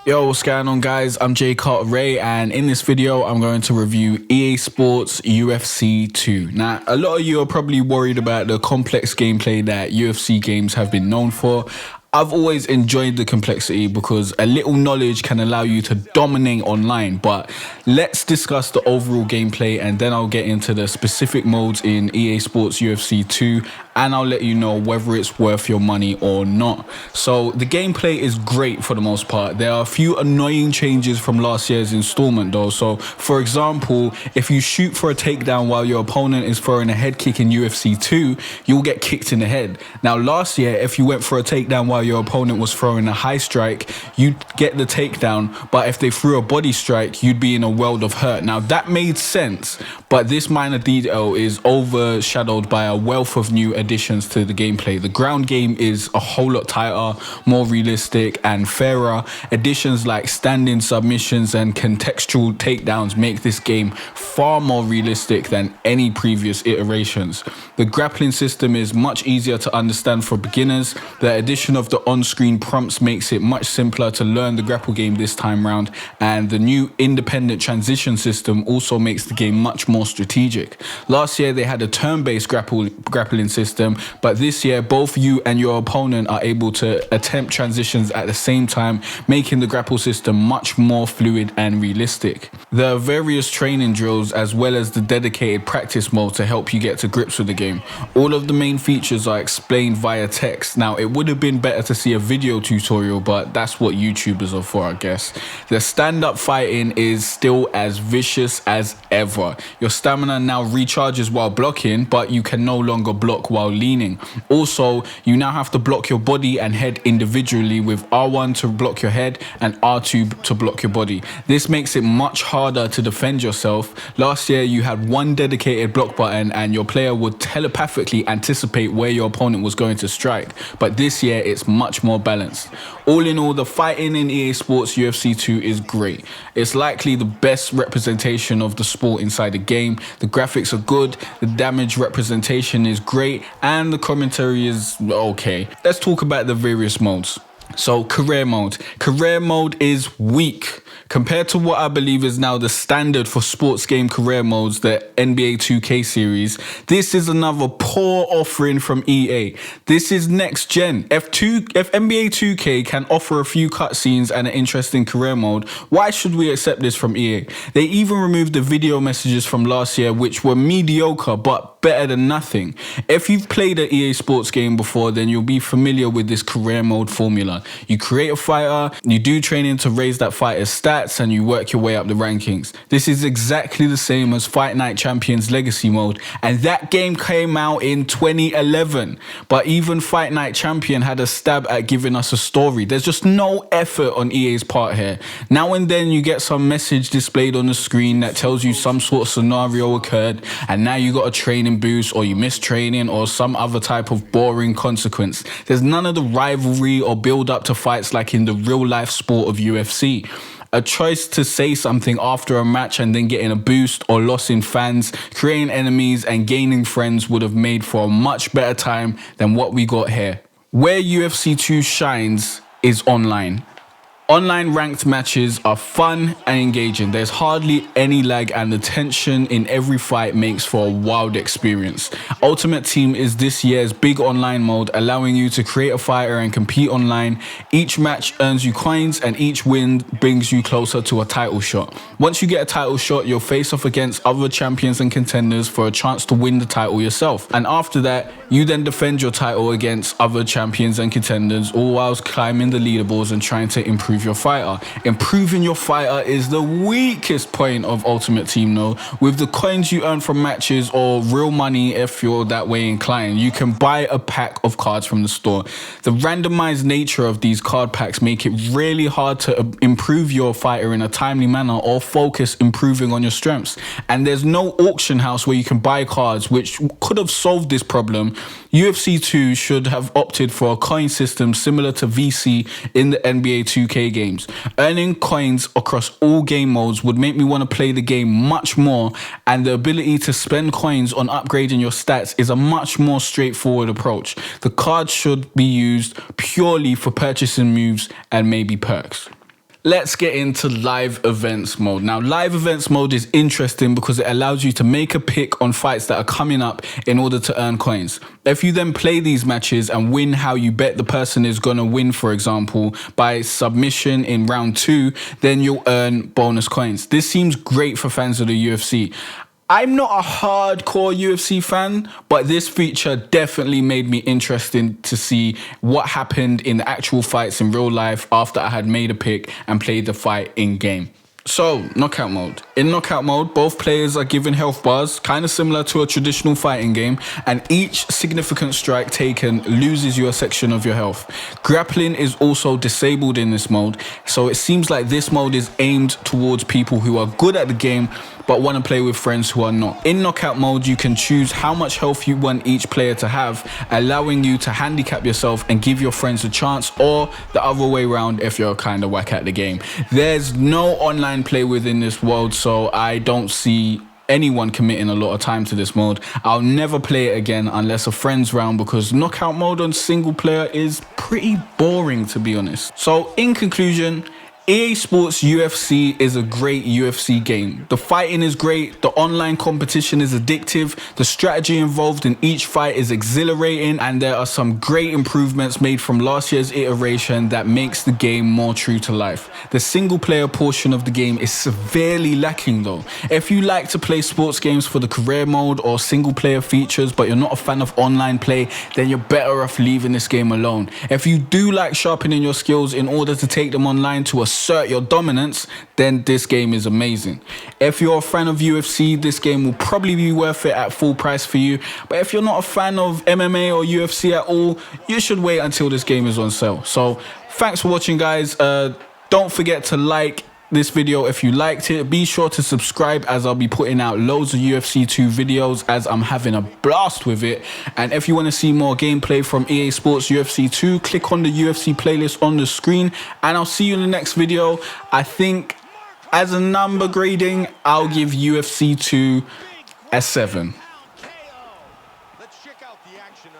Yo, what's going on, guys? I'm Jay Cartere, and in this video, I'm going to review EA Sports UFC 2. Now, a lot of you are probably worried about the complex gameplay that UFC games have been known for. I've always enjoyed the complexity because a little knowledge can allow you to dominate online, but let's discuss the overall gameplay and then I'll get into the specific modes in EA Sports UFC 2 and I'll let you know whether it's worth your money or not. So the gameplay is great for the most part. There are a few annoying changes from last year's installment though. So for example, if you shoot for a takedown while your opponent is throwing a head kick in UFC 2, you'll get kicked in the head. Now last year, if you went for a takedown while your opponent was throwing a high strike, you'd get the takedown, but if they threw a body strike, you'd be in a world of hurt. Now that made sense, but this minor detail is overshadowed by a wealth of new additions to the gameplay. The ground game is a whole lot tighter, more realistic and fairer. Additions like standing submissions and contextual takedowns make this game far more realistic than any previous iterations. The grappling system is much easier to understand for beginners. The addition of the on-screen prompts makes it much simpler to learn the grapple game this time round, and the new independent transition system also makes the game much more strategic. Last year they had a turn-based grappling system, but this year both you and your opponent are able to attempt transitions at the same time, making the grapple system much more fluid and realistic. There are various training drills as well as the dedicated practice mode to help you get to grips with the game. All of the main features are explained via text. Now it would have been better to see a video tutorial, but that's what YouTubers are for, I guess. The stand-up fighting is still as vicious as ever. Your stamina now recharges while blocking, but you can no longer block while leaning. Also, you now have to block your body and head individually, with R1 to block your head and R2 to block your body. This makes it much harder to defend yourself. Last year you had one dedicated block button and your player would telepathically anticipate where your opponent was going to strike, but this year it's much more balanced. All in all, the fighting in EA Sports UFC 2 is great. It's likely the best representation of the sport inside the game. The graphics are good, the damage representation is great, and the commentary is okay. Let's talk about the various modes. So career mode. Career mode is weak. Compared to what I believe is now the standard for sports game career modes, the NBA 2K series, this is another poor offering from EA. This is next gen. If NBA 2K can offer a few cutscenes and an interesting career mode, why should we accept this from EA? They even removed the video messages from last year, which were mediocre but better than nothing. If you've played an EA Sports game before, then you'll be familiar with this career mode formula. You create a fighter, you do training to raise that fighter's stats, and you work your way up the rankings. This is exactly the same as Fight Night Champions Legacy mode, and that game came out in 2011. But even Fight Night Champion had a stab at giving us a story. There's just no effort on EA's part here. Now and then you get some message displayed on the screen that tells you some sort of scenario occurred, and now you got a training boost, or you missed training, or some other type of boring consequence. There's none of the rivalry or build up to fights like in the real life sport of UFC. A choice to say something after a match and then getting a boost or loss in fans, creating enemies and gaining friends would have made for a much better time than what we got here. Where UFC 2 shines is online. Online ranked matches are fun and engaging. There's hardly any lag and the tension in every fight makes for a wild experience. Ultimate Team is this year's big online mode, allowing you to create a fighter and compete online. Each match earns you coins and each win brings you closer to a title shot. Once you get a title shot, you'll face off against other champions and contenders for a chance to win the title yourself. And after that, you then defend your title against other champions and contenders, all whilst climbing the leaderboards and trying to improve your fighter. Improving your fighter is the weakest point of Ultimate Team though. With the coins you earn from matches, or real money if you're that way inclined, you can buy a pack of cards from the store. The randomized nature of these card packs make it really hard to improve your fighter in a timely manner or focus improving on your strengths. And there's no auction house where you can buy cards, which could have solved this problem. UFC 2 should have opted for a coin system similar to VC in the NBA 2K games. Earning coins across all game modes would make me want to play the game much more, and the ability to spend coins on upgrading your stats is a much more straightforward approach. The cards should be used purely for purchasing moves and maybe perks. Let's get into live events mode. Now, live events mode is interesting because it allows you to make a pick on fights that are coming up in order to earn coins. If you then play these matches and win how you bet the person is going to win, for example, by submission in round 2, then you'll earn bonus coins. This seems great for fans of the UFC. I'm not a hardcore UFC fan, but this feature definitely made me interested to see what happened in the actual fights in real life after I had made a pick and played the fight in game. So, knockout mode. In knockout mode, both players are given health bars, kind of similar to a traditional fighting game, and each significant strike taken loses you a section of your health. Grappling is also disabled in this mode, so it seems like this mode is aimed towards people who are good at the game but want to play with friends who are not. In knockout mode, you can choose how much health you want each player to have, allowing you to handicap yourself and give your friends a chance, or the other way around if you're kind of whack at the game. There's no online play within this world, so I don't see anyone committing a lot of time to this mode. I'll never play it again unless a friend's round, because knockout mode on single player is pretty boring, to be honest. So in conclusion, EA Sports UFC is a great UFC game. The fighting is great, the online competition is addictive, the strategy involved in each fight is exhilarating, and there are some great improvements made from last year's iteration that makes the game more true to life. The single player portion of the game is severely lacking though. If you like to play sports games for the career mode or single player features but you're not a fan of online play, then you're better off leaving this game alone. If you do like sharpening your skills in order to take them online to assert your dominance, then this game is amazing. If you're a fan of UFC, this game will probably be worth it at full price for you. But if you're not a fan of MMA or UFC at all, you should wait until this game is on sale. So thanks for watching, guys. Don't forget to like this video if you liked it. Be sure to subscribe, as I'll be putting out loads of UFC 2 videos as I'm having a blast with it. And if you want to see more gameplay from EA Sports UFC 2, click on the UFC playlist on the screen, and I'll see you in the next video. I think as a number grading, I'll give UFC 2 a 7.